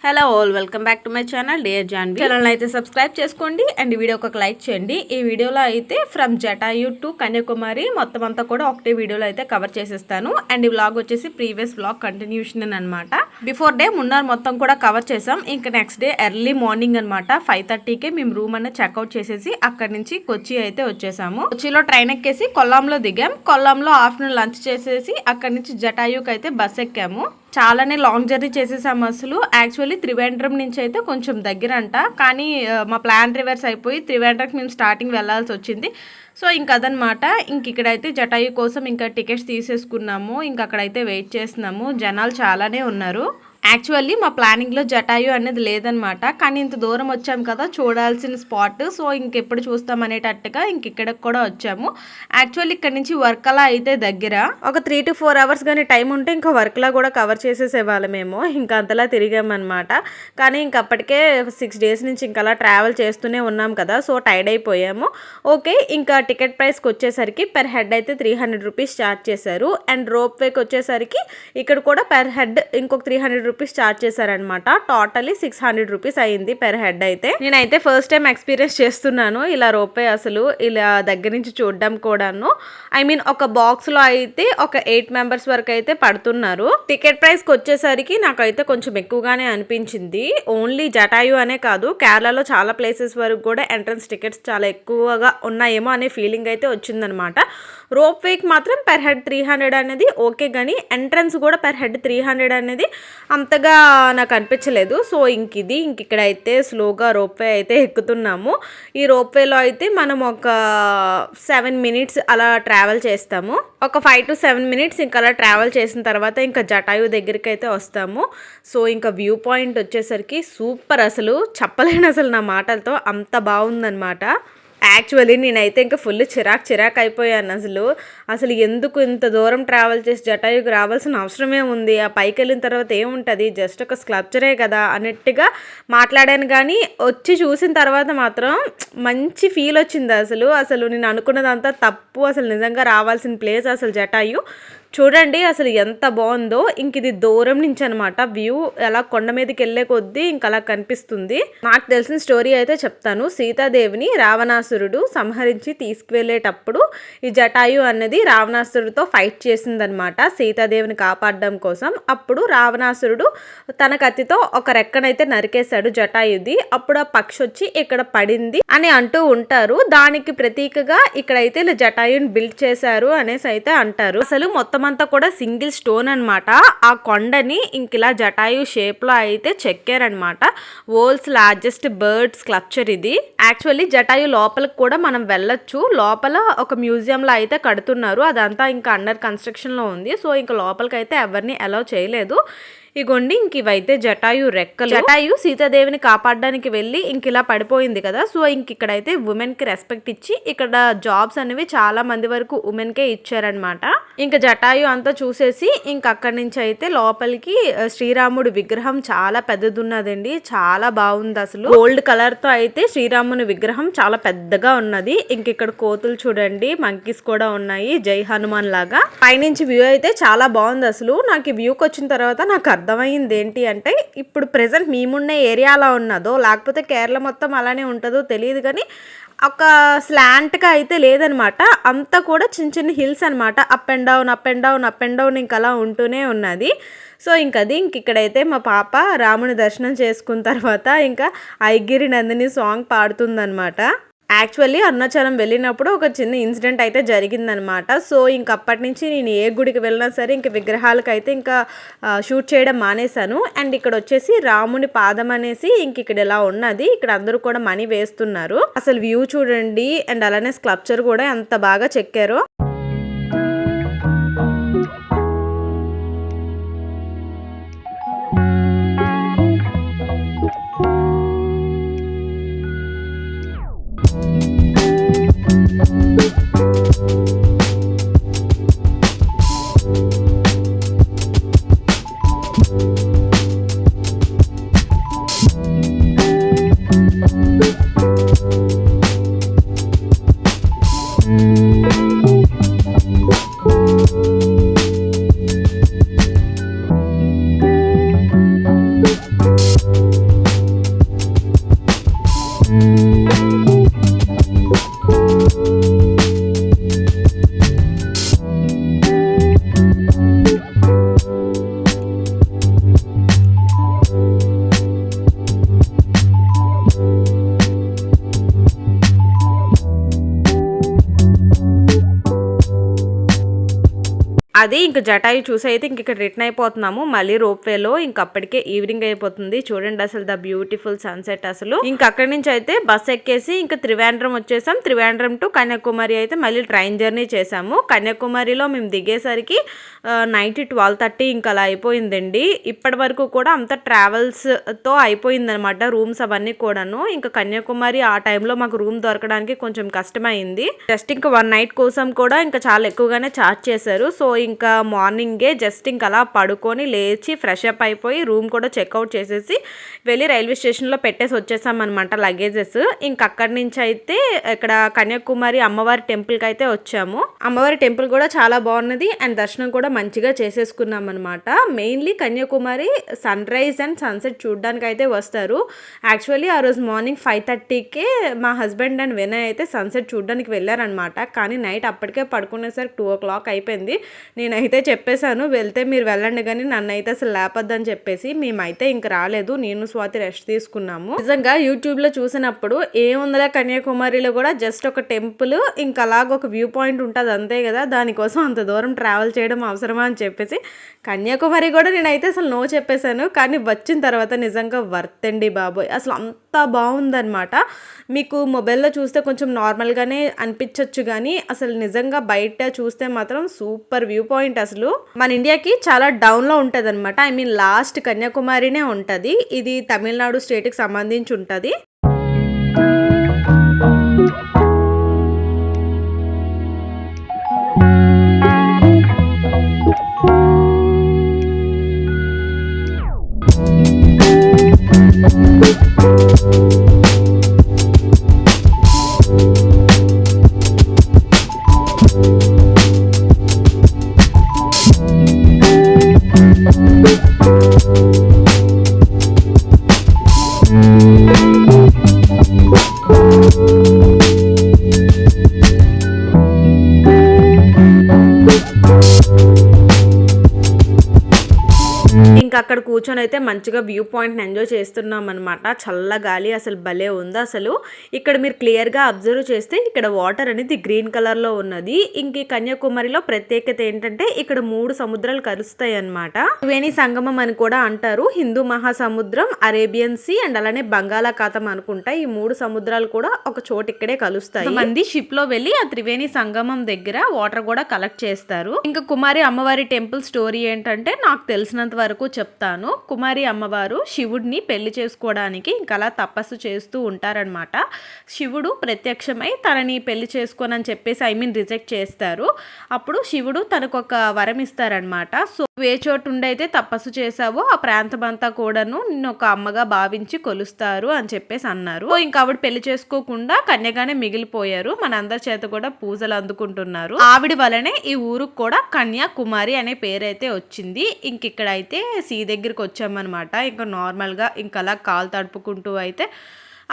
Hello all welcome back to my channel dear Janhvi. Channel అయితే subscribe చేసుకోండి and ఈ వీడియోకి ఒక లైక్ చేయండి. ఈ వీడియోలో అయితే ఫ్రమ్ జటాయు టు కన్యాకుమారి మొత్తం అంతా కూడా ఒకటే వీడియోలో అయితే కవర్ చేసేస్తాను. అండ్ ఈ వ్లాగ్ వచ్చేసి ప్రీవియస్ వ్లాగ్ కంటిన్యూషన్ అనమాట. బిఫోర్ డే మున్నార్ మొత్తం కూడా కవర్ చేసాం. ఇంకా నెక్స్ట్ డే ఎర్లీ మార్నింగ్ అనమాట 5:30కే మేము రూమ్ అనేది చెక్అవుట్ చేసేసి అక్కడి నుంచి కొచ్చి అయితే వచ్చేసాము. కొచ్చిలో ట్రైన్ ఎక్కేసి కొల్లాంలో దిగాం. కొల్లాంలో ఆఫ్టర్నూన్ లంచ్ చేసేసి అక్కడి నుంచి జటాయుకి అయితే బస్ ఎక్కాము. చాలానే లాంగ్ జర్నీ చేసేసాము. అసలు యాక్చువల్లీ త్రివేంద్రం నుంచి అయితే కొంచెం దగ్గర అంట, కానీ మా ప్లాన్ రివర్స్ అయిపోయి త్రివేంద్రంకి మేము స్టార్టింగ్ వెళ్ళాల్సి వచ్చింది. సో ఇంక అదనమాట. ఇక్కడైతే జటాయు కోసం ఇంకా టికెట్స్ తీసేసుకున్నాము. ఇంక అక్కడైతే వెయిట్ చేస్తున్నాము. జనాలు చాలానే ఉన్నారు. యాక్చువల్లీ మా ప్లానింగ్లో జటాయు అనేది లేదనమాట, కానీ ఇంత దూరం వచ్చాము కదా చూడాల్సిన స్పాట్, సో ఇంకెప్పుడు చూస్తాం అనేటట్టుగా ఇక్కడికి కూడా వచ్చాము. యాక్చువల్లీ ఇక్కడ నుంచి వర్కలా అయితే దగ్గర ఒక 3 to 4 hours కానీ టైం ఉంటే ఇంకా వర్కలా కూడా కవర్ చేసేసేవాళ్ళమేమో. ఇంకా అంతలా తిరిగామన్నమాట. కానీ ఇంకప్పటికే 6 days నుంచి ఇంకా అలా ట్రావెల్ చేస్తూనే ఉన్నాం కదా, సో టైర్డ్ అయిపోయాము. ఓకే, ఇంకా టికెట్ ప్రైస్కి వచ్చేసరికి పెర్ హెడ్ అయితే 300 రూపీస్ ఛార్జ్ చేశారు. అండ్ రోప్ వేకి వచ్చేసరికి ఇక్కడ కూడా పెర్ హెడ్ ఇంకొక 300 రూపీస్ ఛార్జ్ చేశారనమాట. టోటలీ 600 రూపీస్ అయింది పెర్ హెడ్ అయితే. నేనైతే ఫస్ట్ టైం ఎక్స్పీరియన్స్ చేస్తున్నాను ఇలా రోపే, అసలు ఇలా దగ్గర నుంచి చూడడం కూడాను. ఐ మీన్ ఒక బాక్స్ లో అయితే ఒక 8 members వరకు అయితే పడుతున్నారు. టికెట్ ప్రైస్ కి వచ్చేసరికి నాకైతే కొంచెం ఎక్కువగానే అనిపించింది. ఓన్లీ జటాయు అనే కాదు, కేరళలో చాలా ప్లేసెస్ వరకు కూడా ఎంట్రన్స్ టికెట్స్ చాలా ఎక్కువగా ఉన్నాయేమో అనే ఫీలింగ్ అయితే వచ్చిందనమాట. రోప్ వేకి మాత్రం పెర్ హెడ్ 300 అనేది ఓకే, కానీ ఎంట్రన్స్ కూడా పెర్ హెడ్ 300 అనేది అంతగా నాకు అనిపించలేదు. సో ఇక్కడైతే స్లోగా రోప్వే అయితే ఎక్కుతున్నాము. ఈ రోప్వేలో అయితే మనం ఒక 7 minutes అలా ట్రావెల్ చేస్తాము. ఒక 5 to 7 minutes ఇంకా అలా ట్రావెల్ చేసిన తర్వాత ఇంకా జటాయు దగ్గరికి అయితే వస్తాము. సో ఇంకా వ్యూ పాయింట్ వచ్చేసరికి సూపర్, అసలు చెప్పలేను అసలు నా మాటలతో, అంత బాగుందనమాట. యాక్చువల్లీ నేనైతే ఇంకా ఫుల్ చిరాక్ అయిపోయాను. అసలు ఎందుకు ఇంత దూరం ట్రావెల్ చేసి జటాయుకి రావాల్సిన అవసరమే ఉంది, ఆ పైకి వెళ్ళిన తర్వాత ఏముంటుంది, జస్ట్ ఒక స్కల్ప్చరే కదా అన్నట్టుగా మాట్లాడాను. కానీ వచ్చి చూసిన తర్వాత మాత్రం మంచి ఫీల్ వచ్చింది. అసలు నేను అనుకున్నదంతా తప్పు. అసలు నిజంగా రావాల్సిన ప్లేస్ అసలు జటాయు. చూడండి అసలు ఎంత బాగుందో. ఇది దూరం నుంచి అనమాట వ్యూ, ఎలా కొండ మీదకి వెళ్ళే కొద్దీ అలా కనిపిస్తుంది. నాకు తెలిసిన స్టోరీ అయితే చెప్తాను. సీతాదేవిని రావణాసురుడు సంహరించి తీసుకువెళ్ళేటప్పుడు ఈ జటాయు అన్నది రావణాసురుడితో ఫైట్ చేసిందనమాట సీతాదేవిని కాపాడడం కోసం. అప్పుడు రావణాసురుడు తన కత్తితో ఒక రెక్కనైతే నరికేశాడు జటాయుది. అప్పుడు ఆ పక్షి వచ్చి ఇక్కడ పడింది అని అంటూ ఉంటారు. దానికి ప్రతీకగా ఇక్కడైతే ఇలా జటాయుని బిల్డ్ చేశారు అనేసి అయితే అంటారు. అసలు మొత్తం అంతా కూడా సింగిల్ స్టోన్ అనమాట. ఆ కొండని ఇలా జటాయు షేప్ లో అయితే చెక్కారనమాట. వరల్డ్స్ లార్జెస్ట్ బర్డ్ స్కల్ప్చర్ ఇది. యాక్చువల్లీ జటాయు లోపలికి కూడా మనం వెళ్ళొచ్చు. లోపల ఒక మ్యూజియం లా అయితే కడుతున్నారు. అదంతా ఇంకా అండర్ కన్స్ట్రక్షన్ లో ఉంది. సో ఇంకా లోపలికి అయితే ఎవరిని అలౌ చేయలేదు. ఇగోండి ఇవైతే జటాయు రెక్కలు. జటాయు సీతాదేవిని కాపాడడానికి వెళ్ళి ఇలా పడిపోయింది కదా, సో ఇక్కడైతే ఉమెన్ కి రెస్పెక్ట్ ఇచ్చి ఇక్కడ జాబ్స్ అనేవి చాలా మంది వరకు ఉమెన్ కే ఇచ్చారనమాట. ఇంకా జటాయు అంతా చూసేసి అక్కడి నుంచి అయితే లోపలికి శ్రీరాముడి విగ్రహం చాలా పెద్దది ఉన్నదండి, చాలా బాగుంది. అసలు గోల్డ్ కలర్ తో అయితే శ్రీరాముని విగ్రహం చాలా పెద్దగా ఉన్నది. ఇక్కడ కోతులు చూడండి, మంకీస్ కూడా ఉన్నాయి, జై హనుమాన్ లాగా. పైనుంచి వ్యూ అయితే చాలా బాగుంది. అసలు నాకు ఈ వ్యూకి వచ్చిన తర్వాత నాకు అర్థమైంది ఏంటి అంటే, ఇప్పుడు ప్రెసెంట్ మేమున్న ఏరియా అలా ఉన్నదో లేకపోతే కేరళ మొత్తం అలానే ఉంటుందో తెలియదు, కానీ ఒక స్లాంట్గా అయితే లేదనమాట. అంతా కూడా చిన్న చిన్న హిల్స్ అనమాట. అప్ అండ్ డౌన్ ఇంకా అలా ఉంటూనే ఉన్నది. సో ఇక్కడైతే మా పాప రాముని దర్శనం చేసుకున్న తర్వాత ఇంకా ఐగిరి నందిని సాంగ్ పాడుతుందనమాట. యాక్చువల్లీ అరుణాచలం వెళ్ళినప్పుడు ఒక చిన్న ఇన్సిడెంట్ అయితే జరిగిందనమాట. సో అప్పటి నుంచి నేను ఏ గుడికి వెళ్ళినా సరే విగ్రహాలకు అయితే షూట్ చేయడం మానేశాను. అండ్ ఇక్కడ వచ్చేసి రాముని పాదం అనేసి ఇక్కడ ఇలా ఉన్నది. ఇక్కడ అందరూ కూడా మనీ వేస్తున్నారు. అసలు వ్యూ చూడండి, అండ్ అలానే స్కల్ప్చర్ కూడా ఎంత బాగా చెక్కారో. అది ఇంకా జటాయు చూసి అయితే ఇంక ఇక్కడ రిటర్న్ అయిపోతున్నాము మళ్ళీ రోప్వేలో. ఇంక అప్పటికే ఈవినింగ్ అయిపోతుంది. చూడండి అసలు ద బ్యూటిఫుల్ సన్సెట్. అసలు ఇంక అక్కడి నుంచి అయితే బస్ ఎక్కేసి ఇంకా త్రివేంద్రం వచ్చేసాం. త్రివేంద్రం టు కన్యాకుమారి అయితే మళ్ళీ ట్రైన్ జర్నీ చేసాము. కన్యాకుమారిలో మేము దిగేసరికి నైట్ 12:30 ఇంకా అలా అయిపోయిందండి. ఇప్పటి వరకు కూడా అంత ట్రావెల్స్తో అయిపోయిందనమాట రూమ్స్ అవన్నీ కూడాను. ఇంకా కన్యాకుమారి ఆ టైంలో మాకు రూమ్ దొరకడానికి కొంచెం కష్టమైంది. జస్ట్ ఇంకా 1 నైట్ కోసం కూడా ఇంకా చాలా ఎక్కువగానే ఛార్జ్ చేశారు. సో ఇంకా మార్నింగే జస్ట్ ఇంకా అలా పడుకొని లేచి ఫ్రెష్ అప్ అయిపోయి రూమ్ కూడా చెక్అవుట్ చేసేసి వెళ్ళి రైల్వే స్టేషన్లో పెట్టేసి వచ్చేసాం అనమాట లగేజెస్. ఇంక అక్కడి నుంచి అయితే ఇక్కడ కన్యాకుమారి అమ్మవారి టెంపుల్కి అయితే వచ్చాము. అమ్మవారి టెంపుల్ కూడా చాలా బాగున్నది అండ్ దర్శనం కూడా మంచిగా చేసేసుకున్నాం అనమాట. Mainly Kanyakumari sunrise and sunset చూడడానికి అయితే వస్తారు. యాక్చువల్లీ ఆ రోజు మార్నింగ్ 5:30కే మా హస్బెండ్ అండ్ వినయ్ అయితే సన్సెట్ చూడడానికి వెళ్ళారనమాట. కానీ నైట్ అప్పటికే పడుకునేసరికి 2 o'clock అయిపోయింది. నేనైతే చెప్పేశాను వెళ్తే మీరు వెళ్ళండి కానీ నన్ను అయితే అసలు లేపొద్దని చెప్పేసి. మేమైతే ఇంక రాలేదు. నేను స్వాతి రెస్ట్ తీసుకున్నాము. నిజంగా యూట్యూబ్లో చూసినప్పుడు ఏముందిలే కన్యాకుమారిలో కూడా జస్ట్ ఒక టెంపుల్ ఇంకా అలాగ ఒక వ్యూ పాయింట్ ఉంటుంది అంతే కదా, దానికోసం అంత దూరం ట్రావెల్ చేయడం అవసరమా అని చెప్పేసి కన్యాకుమారి కూడా నేనైతే అసలు నో చెప్పేశాను. కానీ వచ్చిన తర్వాత నిజంగా వర్త్ అండి బాబోయ్. అసలు అంత బాగుందనమాట. మీకు మొబైల్లో చూస్తే కొంచెం నార్మల్గానే అనిపించవచ్చు కానీ అసలు నిజంగా బయట చూస్తే మాత్రం సూపర్ వ్యూ పాయింట్. అసలు మన ఇండియాకి చాలా డౌన్లో ఉంటుంది అనమాట. ఐ మీన్ లాస్ట్ కన్యాకుమారినే ఉంటుంది. ఇది తమిళనాడు స్టేట్కి సంబంధించి ఉంటుంది. ఇంకా అక్కడ కూర్చొని అయితే మంచిగా వ్యూ పాయింట్ని ఎంజాయ్ చేస్తున్నాం అనమాట. చల్ల గాలి అసలు భలే ఉంది. అసలు ఇక్కడ మీరు క్లియర్గా అబ్జర్వ్ చేస్తే ఇక్కడ వాటర్ అనేది గ్రీన్ కలర్లో ఉన్నది. ఇంక కన్యాకుమారిలో ప్రత్యేకత ఏంటంటే ఇక్కడ 3 సముద్రాలు కలుస్తాయి అనమాట. త్రివేణి సంగమం అని కూడా అంటారు. హిందూ మహాసముద్రం, అరేబియన్ సీ అండ్ అలానే బంగాళాఖాతం అనుకుంటా. ఈ 3 సముద్రాలు కూడా ఒక చోట ఇక్కడే కలుస్తాయి. మంది షిప్ లో వెళ్ళి ఆ త్రివేణి సంగమం దగ్గర వాటర్ కూడా కలెక్ట్ చేస్తారు. ఇంకా కుమారి అమ్మవారి టెంపుల్ స్టోరీ ఏంటంటే నాకు తెలిసినంత వరకు చెప్తాను. కుమారి అమ్మవారు శివుడిని పెళ్లి చేసుకోవడానికి ఇంకా అలా తపస్సు చేస్తూ ఉంటారనమాట. శివుడు ప్రత్యక్షమై తనని పెళ్లి చేసుకోనని చెప్పేసి రిజెక్ట్ చేస్తారు. అప్పుడు శివుడు తనకు ఒక వరం ఇస్తారనమాట. సో ఏ చోటు ఉండైతే తపస్సు చేసావో ఆ ప్రాంతం అంతా కూడాను నిన్ను ఒక అమ్మగా భావించి కొలుస్తారు అని చెప్పేసి అన్నారు. ఇంకా ఆవిడ పెళ్లి చేసుకోకుండా కన్యగానే మిగిలిపోయారు. మనందరి చేత కూడా పూజలు అందుకుంటున్నారు. ఆవిడ వలనే ఈ ఊరుకు కూడా కన్యాకుమారి అనే పేరైతే వచ్చింది. ఇంక ఇక్కడ అయితే సీ దగ్గరికి వచ్చామన్నమాట. ఇంకా నార్మల్గా ఇంకా అలా కాలు తడుపుకుంటూ అయితే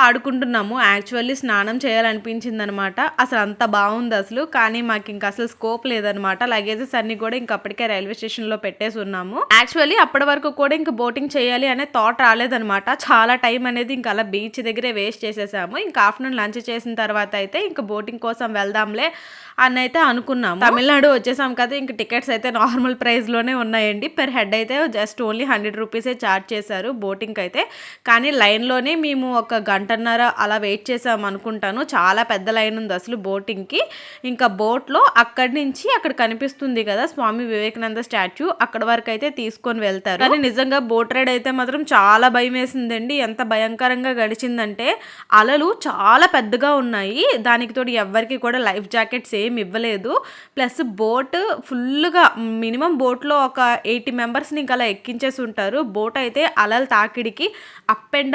ఆడుకుంటున్నాము. యాక్చువల్లీ స్నానం చేయాలనిపించింది అనమాట. అసలు అంత బాగుంది అసలు. కానీ మాకు ఇంకా అసలు స్కోప్ లేదనమాట. లగేజెస్ అన్ని కూడా ఇంకా అప్పటికే రైల్వే స్టేషన్లో పెట్టేసి ఉన్నాము. యాక్చువల్లీ అప్పటి వరకు కూడా ఇంకా బోటింగ్ చేయాలి అనే థాట్ రాలేదనమాట. చాలా టైం అనేది ఇంకా అలా బీచ్ దగ్గరే వేస్ట్ చేసేసాము. ఇంకా ఆఫ్టర్నూన్ లంచ్ చేసిన తర్వాత అయితే ఇంకా బోటింగ్ కోసం వెళ్దాంలే అని అయితే అనుకున్నాము. తమిళనాడు వచ్చేసాం కదా, ఇంక టికెట్స్ అయితే నార్మల్ ప్రైస్లోనే ఉన్నాయండి. పెర్ హెడ్ అయితే జస్ట్ ఓన్లీ 100 రూపీసే ఛార్జ్ చేశారు బోటింగ్ అయితే. కానీ లైన్లోనే మేము ఒక గంటన్నర అలా వెయిట్ చేసాం అనుకుంటాను. చాలా పెద్ద లైన్ ఉంది అసలు బోటింగ్కి. ఇంకా బోట్లో అక్కడి నుంచి అక్కడ కనిపిస్తుంది కదా స్వామి వివేకానంద స్టాచ్యూ, అక్కడ వరకు అయితే తీసుకొని వెళ్తారు. కానీ నిజంగా బోట్ రైడ్ అయితే మాత్రం చాలా భయం వేసిందండి. ఎంత భయంకరంగా గడిచిందంటే అలలు చాలా పెద్దగా ఉన్నాయి. దానికి తోడు ఎవ్వరికి కూడా లైఫ్ జాకెట్స్ ఏమి ఇవ్వలేదు. ప్లస్ బోట్ ఫుల్గా మినిమం బోట్లో ఒక 80 మెంబర్స్ని ఇంకా అలా ఎక్కించేసి ఉంటారు. బోట్ అయితే అలల తాకిడికి అప్ అండ్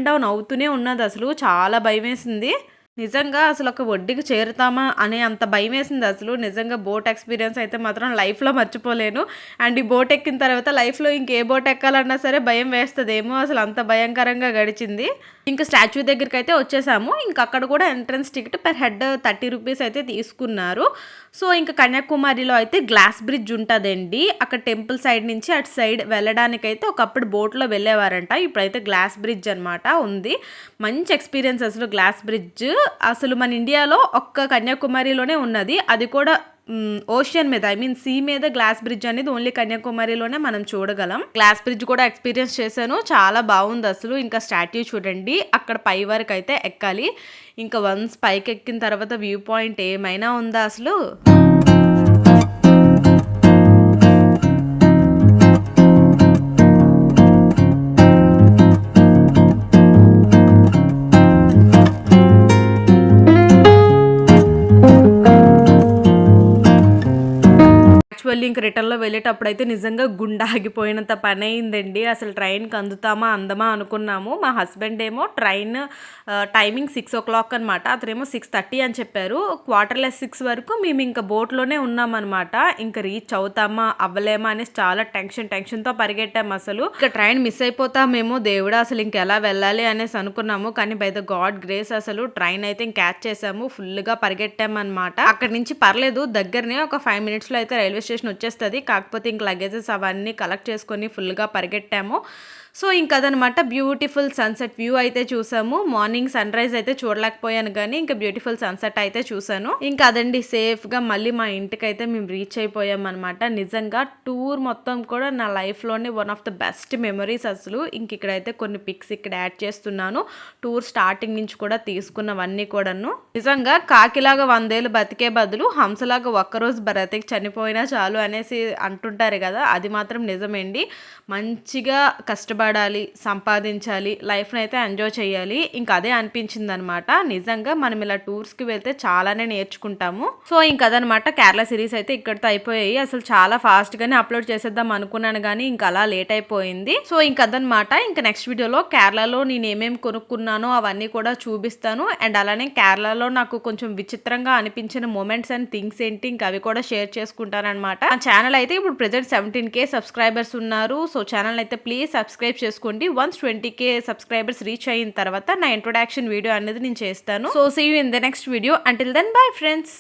డౌన్ అవుతూనే ఉన్నది. అసలు చాలా భయం వేసింది నిజంగా. అసలు ఒక ఒడ్డుకి చేరుతామా అనే అంత భయం వేసింది అసలు. నిజంగా బోట్ ఎక్స్పీరియన్స్ అయితే మాత్రం లైఫ్లో మర్చిపోలేను. అండ్ ఈ బోట్ ఎక్కిన తర్వాత లైఫ్లో ఇంకే బోట్ ఎక్కాలన్నా సరే భయం వేస్తుందేమో. అసలు అంత భయంకరంగా గడిచింది. ఇంకా స్టాచ్యూ దగ్గరికి అయితే వచ్చేసాము. ఇంకా అక్కడ కూడా entrance ticket per head 30 rupees అయితే తీసుకున్నారు. సో ఇంకా కన్యాకుమారిలో అయితే గ్లాస్ బ్రిడ్జ్ ఉంటుందండి. అక్కడ టెంపుల్ సైడ్ నుంచి అటు సైడ్ వెళ్ళడానికైతే ఒకప్పుడు బోట్లో వెళ్ళేవారంట. ఇప్పుడైతే గ్లాస్ బ్రిడ్జ్ అనమాట ఉంది. మంచి ఎక్స్పీరియన్స్ అసలు గ్లాస్ బ్రిడ్జ్. అసలు మన ఇండియాలో ఒక్క కన్యాకుమారిలోనే ఉన్నది. అది కూడా ఓషన్ మీద సీ మీద గ్లాస్ బ్రిడ్జ్ అనేది ఓన్లీ కన్యాకుమారిలోనే మనం చూడగలం. గ్లాస్ బ్రిడ్జ్ కూడా ఎక్స్పీరియన్స్ చేశాను, చాలా బాగుంది అసలు. ఇంకా స్టాట్యూ చూడండి, అక్కడ పై వరకు అయితే ఎక్కాలి. ఇంకా వన్స్ పైకి ఎక్కిన తర్వాత వ్యూ పాయింట్ ఏమైనా ఉందా అసలు. యాక్చువల్లీ ఇంక రిటర్న్లో వెళ్ళేటప్పుడు అయితే నిజంగా గుండె ఆగిపోయినంత పని అయిందండి. అసలు ట్రైన్కి అందుతామా అందమా అనుకున్నాము. మా హస్బెండ్ ఏమో ట్రైన్ టైమింగ్ 6 o'clock అనమాట, అతనేమో 6:30 అని చెప్పారు. 5:45 వరకు మేము ఇంకా బోట్లోనే ఉన్నామన్నమాట. ఇంకా రీచ్ అవుతామా అవ్వలేమా అనేసి చాలా టెన్షన్తో పరిగెట్టాము. అసలు ఇంకా ట్రైన్ మిస్ అయిపోతామేమో దేవుడా అసలు ఇంకెలా వెళ్ళాలి అనేసి అనుకున్నాము. కానీ బై ద గాడ్ గ్రేస్ అసలు ట్రైన్ అయితే క్యాచ్ చేసాము, ఫుల్గా పరిగెట్టామన్నమాట. అక్కడి నుంచి పర్లేదు, దగ్గరనే ఒక 5 minutesలో అయితే రైల్వే స్టేషన్ వచ్చేస్తుంది. కాకపోతే ఇంక లగేజెస్ అవన్నీ కలెక్ట్ చేసుకొని ఫుల్గా పరిగెట్టాము. సో ఇంకా అదనమాట, బ్యూటిఫుల్ సన్సెట్ వ్యూ అయితే చూసాము. మార్నింగ్ సన్ రైజ్ అయితే చూడలేకపోయాను, కానీ ఇంకా బ్యూటిఫుల్ సన్సెట్ అయితే చూసాను. ఇంకా అదండి, సేఫ్గా మళ్ళీ మా ఇంటికి అయితే మేము రీచ్ అయిపోయాం అనమాట. నిజంగా టూర్ మొత్తం కూడా నా లైఫ్లోనే one of the best memories అసలు. ఇంక ఇక్కడైతే కొన్ని పిక్స్ ఇక్కడ యాడ్ చేస్తున్నాను, టూర్ స్టార్టింగ్ నుంచి కూడా తీసుకున్నవన్నీ కూడాను. నిజంగా కాకిలాగా 100 ఏళ్ళు బతికే బదులు హంసలాగా ఒక్కరోజు బ్రతికి చనిపోయినా చాలు అనేసి అంటుంటారు కదా, అది మాత్రం నిజమేండి. మంచిగా కష్టపడాలి, సంపాదించాలి, లైఫ్ని అయితే ఎంజాయ్ చేయాలి. ఇంకా అదే అనిపించింది అనమాట. నిజంగా మనం ఇలా టూర్స్కి వెళ్తే చాలానే నేర్చుకుంటాము. సో ఇంకా అదనమాట, కేరళ సిరీస్ అయితే ఇక్కడితో అయిపోయాయి. అసలు చాలా ఫాస్ట్గానే అప్లోడ్ చేసేద్దాం అనుకున్నాను, కానీ ఇంకా అలా లేట్ అయిపోయింది. సో ఇంకా అదనమాట, ఇంకా నెక్స్ట్ వీడియోలో కేరళలో నేను ఏమేమి కొనుక్కున్నానో అవన్నీ కూడా చూపిస్తాను. అండ్ అలానే కేరళలో నాకు కొంచెం విచిత్రంగా అనిపించిన మూమెంట్స్ అండ్ థింగ్స్ ఏంటి, ఇంకా అవి కూడా షేర్ చేసుకుంటాను అనమాట. ఆ ఛానల్ అయితే ఇప్పుడు ప్రెజెంట్ 17K సబ్స్క్రైబర్స్ ఉన్నారు. సో ఛానల్ అయితే ప్లీజ్ సబ్స్క్రైబ్ చేసుకోండి. వన్స్ 20K సబ్స్క్రైబర్స్ రీచ్ అయిన తర్వాత నా ఇంట్రొడక్షన్ వీడియో అనేది నేను చేస్తాను. So see you in the next video. Until then bye friends.